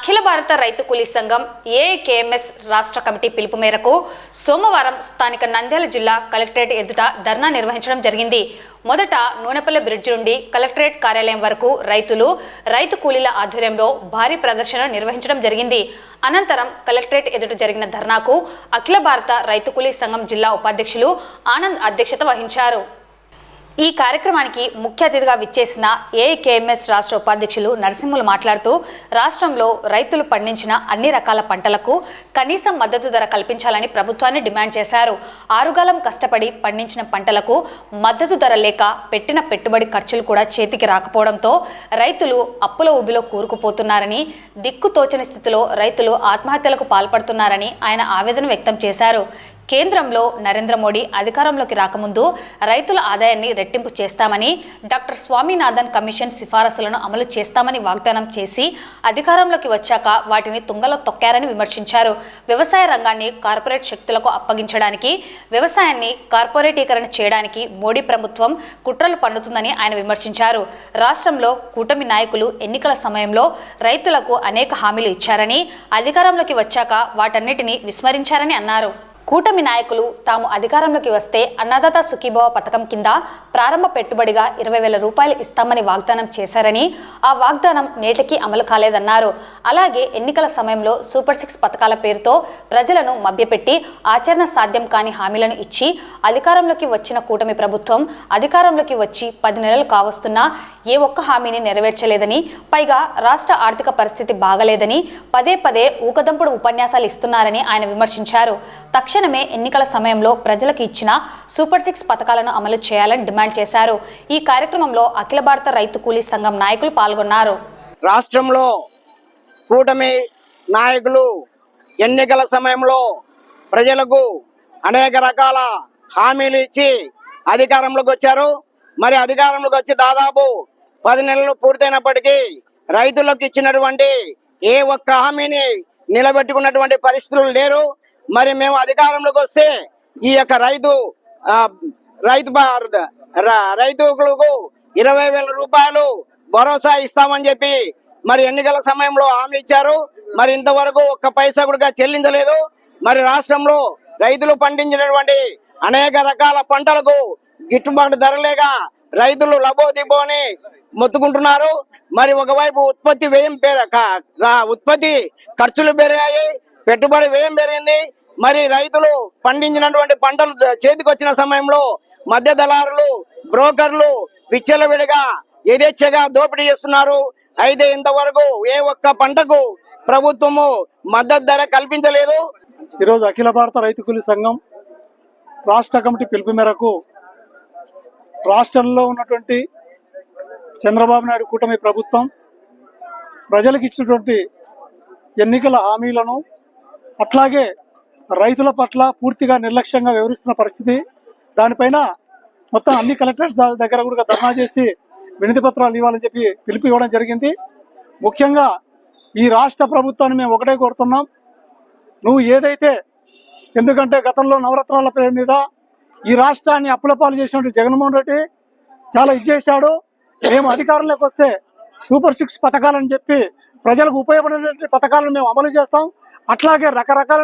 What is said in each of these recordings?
అఖిల భారత రైతు కూలీ సంఘం ఏఐకేఎంఎస్ రాష్ట్ర కమిటీ పిలుపు మేరకు సోమవారం స్థానిక నంద్యాల జిల్లా కలెక్టరేట్ ఎదుట ధర్నా నిర్వహించడం జరిగింది. మొదట నూనెపల్లి బ్రిడ్జి నుండి కలెక్టరేట్ కార్యాలయం వరకు రైతు కూలీల ఆధ్వర్యంలో భారీ ప్రదర్శన నిర్వహించడం జరిగింది. అనంతరం కలెక్టరేట్ ఎదుట జరిగిన ధర్నాకు అఖిల భారత రైతు కూలీ సంఘం జిల్లా ఉపాధ్యక్షులు ఆనంద్ అధ్యక్షత వహించారు. ఈ కార్యక్రమానికి ముఖ్య అతిథిగా విచ్చేసిన ఏఐకేఎంఎస్ రాష్ట్ర ఉపాధ్యక్షులు నరసింహులు మాట్లాడుతూ రాష్ట్రంలో రైతులు పండించిన అన్ని రకాల పంటలకు కనీస మద్దతు ధర కల్పించాలని ప్రభుత్వాన్ని డిమాండ్ చేశారు. ఆరుగాలం కష్టపడి పండించిన పంటలకు మద్దతు ధర లేక పెట్టిన పెట్టుబడి ఖర్చులు కూడా చేతికి రాకపోవడంతో రైతులు అప్పుల ఊబిలో కూరుకుపోతున్నారని, దిక్కుతోచని స్థితిలో రైతులు ఆత్మహత్యలకు పాల్పడుతున్నారని ఆయన ఆవేదన వ్యక్తం చేశారు. కేంద్రంలో నరేంద్ర మోడీ అధికారంలోకి రాకముందు రైతుల ఆదాయాన్ని రెట్టింపు చేస్తామని, డాక్టర్ స్వామినాథన్ కమిషన్ సిఫారసులను అమలు చేస్తామని వాగ్దానం చేసి అధికారంలోకి వచ్చాక వాటిని తుంగలో తొక్కారని విమర్శించారు. వ్యవసాయ రంగాన్ని కార్పొరేట్ శక్తులకు అప్పగించడానికి, వ్యవసాయాన్ని కార్పొరేటీకరణ చేయడానికి మోడీ ప్రభుత్వం కుట్రలు పన్నుతుందని ఆయన విమర్శించారు. రాష్ట్రంలో కూటమి నాయకులు ఎన్నికల సమయంలో రైతులకు అనేక హామీలు ఇచ్చారని, అధికారంలోకి వచ్చాక వాటన్నిటిని విస్మరించారని అన్నారు. కూటమి నాయకులు తాము అధికారంలోకి వస్తే అన్నదాత సుఖీభవ పథకం కింద ప్రారంభ పెట్టుబడిగా 20,000 రూపాయలు ఇస్తామని వాగ్దానం చేశారని, ఆ వాగ్దానం నేటికి అమలు కాలేదన్నారు. అలాగే ఎన్నికల సమయంలో సూపర్ 6 పథకాల పేరుతో ప్రజలను మభ్యపెట్టి ఆచరణ సాధ్యం కాని హామీలను ఇచ్చి అధికారంలోకి వచ్చిన కూటమి ప్రభుత్వం అధికారంలోకి వచ్చి 10 నెలలు కావస్తున్నా ఏ ఒక్క హామీని నెరవేర్చలేదని, పైగా రాష్ట్ర ఆర్థిక పరిస్థితి బాగలేదని పదే ఊకదంపుడు ఉపన్యాసాలు ఇస్తున్నారని ఆయన విమర్శించారు. తక్షణమే ఎన్నికల సమయంలో ప్రజలకు ఇచ్చిన సూపర్ 6 పథకాలను అమలు చేయాలని డిమాండ్ చేశారు. ఈ కార్యక్రమంలో అఖిల భారత రైతు కూలీ సంఘం నాయకులు పాల్గొన్నారు. రాష్ట్రంలో కూటమి నాయకులు ఎన్నికల సమయంలో ప్రజలకు అనేక రకాల హామీలు ఇచ్చి అధికారంలోకి వచ్చారు. మరి అధికారంలోకి వచ్చి దాదాపు 10 నెలలు పూర్తయినప్పటికీ రైతులకు ఇచ్చినటువంటి ఏ ఒక్క హామీని నిలబెట్టుకున్నటువంటి పరిస్థితులు లేరు. మరి మేము అధికారంలోకి వస్తే ఈ యొక్క రైతులకు 20,000 రూపాయలు భరోసా ఇస్తామని చెప్పి మరి ఎన్నికల సమయంలో హామీ ఇచ్చారు. మరి ఇంతవరకు ఒక్క పైసా కూడా చెల్లించలేదు. మరి రాష్ట్రంలో రైతులు పండించినటువంటి అనేక రకాల పంటలకు గిట్టుబాటు ధర లేక రైతులు లబోదిబోని మొత్తుకుంటున్నారు. మరి ఒకవైపు ఉత్పత్తి ఖర్చులు పెరిగాయి, పెట్టుబడి వ్యయం పెరిగింది. మరి రైతులు పండించినటువంటి పంటలు చేతికి వచ్చిన సమయంలో మధ్య దళారులు, బ్రోకర్లు విచ్చలవిడిగా యథేచ్ఛగా దోపిడీ చేస్తున్నారు. అయితే ఇంతవరకు ఏ ఒక్క పంటకు ప్రభుత్వము మద్దతు ధర కల్పించలేదు. ఈరోజు అఖిల భారత రైతు కూలీ సంఘం రాష్ట్ర కమిటీ పిలుపు మేరకు రాష్ట్రంలో ఉన్నటువంటి చంద్రబాబు నాయుడు కూటమి ప్రభుత్వం ప్రజలకు ఇచ్చినటువంటి ఎన్నికల హామీలను అట్లాగే రైతుల పట్ల పూర్తిగా నిర్లక్ష్యంగా వ్యవహరిస్తున్న పరిస్థితి, దానిపైన మొత్తం అన్ని కలెక్టరేట్స్ దగ్గర కూడా ధర్నా చేసి వినతి పత్రాలు ఇవ్వాలని చెప్పి పిలుపు ఇవ్వడం జరిగింది. ముఖ్యంగా ఈ రాష్ట్ర ప్రభుత్వాన్ని మేము ఒకటే కోరుతున్నాం, నువ్వు ఏదైతే, ఎందుకంటే గతంలో నవరత్నాల పేరు మీద ఈ రాష్ట్రాన్ని అప్పులపాలు చేసినటువంటి జగన్మోహన్ రెడ్డి చాలా ఇచ్చేశాడు. మేము అధికారంలోకి వస్తే సూపర్ 6 పథకాలని చెప్పి ప్రజలకు ఉపయోగపడే పథకాలను మేము అమలు చేస్తాం. అట్లాగే రకరకాల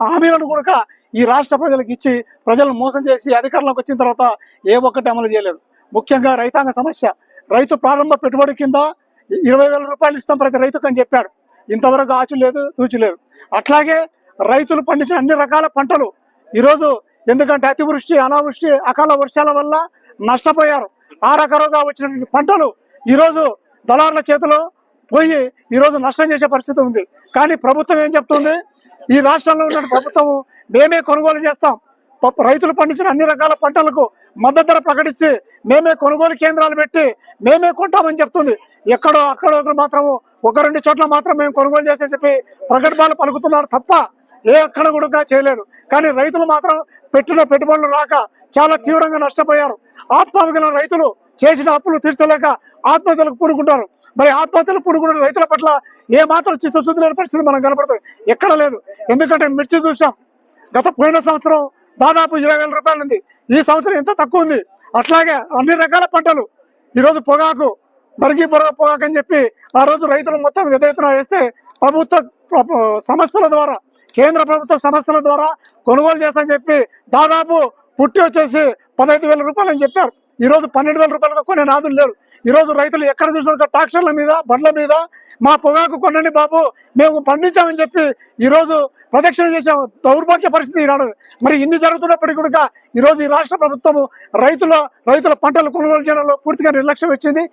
హామీలను కూడా ఈ రాష్ట్ర ప్రజలకు ఇచ్చి ప్రజలను మోసం చేసి అధికారంలోకి వచ్చిన తర్వాత ఏ ఒక్కటి అమలు చేయలేదు. ముఖ్యంగా రైతాంగ సమస్య, రైతు ప్రారంభ పెట్టుబడి కింద 20,000 రూపాయలు ఇస్తాం ప్రతి రైతుకు అని చెప్పారు. ఇంతవరకు ఆచు లేదు, తూచు లేదు. అట్లాగే రైతులు పండించిన అన్ని రకాల పంటలు ఈరోజు, ఎందుకంటే అతివృష్టి, అనావృష్టి, అకాల వర్షాల వల్ల నష్టపోయారు. ఆ రకాలుగా వచ్చినటువంటి పంటలు ఈరోజు దళారుల చేతిలో పోయి ఈరోజు నష్టం చేసే పరిస్థితి ఉంది. కానీ ప్రభుత్వం ఏం చెప్తుంది, ఈ రాష్ట్రంలో ఉన్న ప్రభుత్వం మేమే కొనుగోలు చేస్తాం, రైతులు పండించిన అన్ని రకాల పంటలకు మద్దతు ధర ప్రకటించి మేమే కొనుగోలు కేంద్రాలు పెట్టి మేమే కొంటామని చెప్తుంది. ఎక్కడో అక్కడో మాత్రము 1-2 చోట్ల మాత్రం మేము కొనుగోలు చేసని చెప్పి ప్రకటనలు పలుకుతున్నారు తప్ప ఏ అక్కడ కూడా చేయలేదు. కానీ రైతులు మాత్రం పెట్టిన పెట్టుబడులు రాక చాలా తీవ్రంగా నష్టపోయారు. ఆత్మహత్యలు రైతులు చేసిన అప్పులు తీర్చలేక ఆత్మహత్యలకు పూనుకుంటారు. మరి ఆత్మహత్యలు పూనుకున్న రైతుల పట్ల ఏ మాత్రం చిత్తశుద్ధి లేని పరిస్థితి మనం కనపడుతుంది, ఎక్కడ లేదు. ఎందుకంటే మిర్చి చూసాం, పోయిన సంవత్సరం దాదాపు 20,000 రూపాయలు ఉంది, ఈ సంవత్సరం ఎంత తక్కువ ఉంది. అట్లాగే అన్ని రకాల పంటలు ఈరోజు పొగాకు బరిగి పొగాకని చెప్పి ఆ రోజు రైతులు మొత్తం ఎదురెత్తున వేస్తే సంస్థల ద్వారా కేంద్ర ప్రభుత్వ సంస్థల ద్వారా కొనుగోలు చేస్తామని చెప్పి దాదాపు పుట్టి వచ్చేసి 15,000 రూపాయలు అని చెప్పారు. ఈ రోజు 12,000 రూపాయలు కొనే నాదులు లేరు. ఈ రోజు రైతులు ఎక్కడ చూసిన ట్రాక్టర్ల మీద బండ్ల మీద మా పొగాకు కొనండి బాబు మేము పండించామని చెప్పి ఈ రోజు ప్రదక్షిణ చేసాం. దౌర్భాగ్య పరిస్థితి ఈనాడు. మరి ఇన్ని జరుగుతున్నప్పటికీ కూడా ఈ రోజు ఈ రాష్ట్ర ప్రభుత్వము రైతుల పంటలు కొనుగోలు చేయడంలో పూర్తిగా నిర్లక్ష్యం ఇచ్చింది.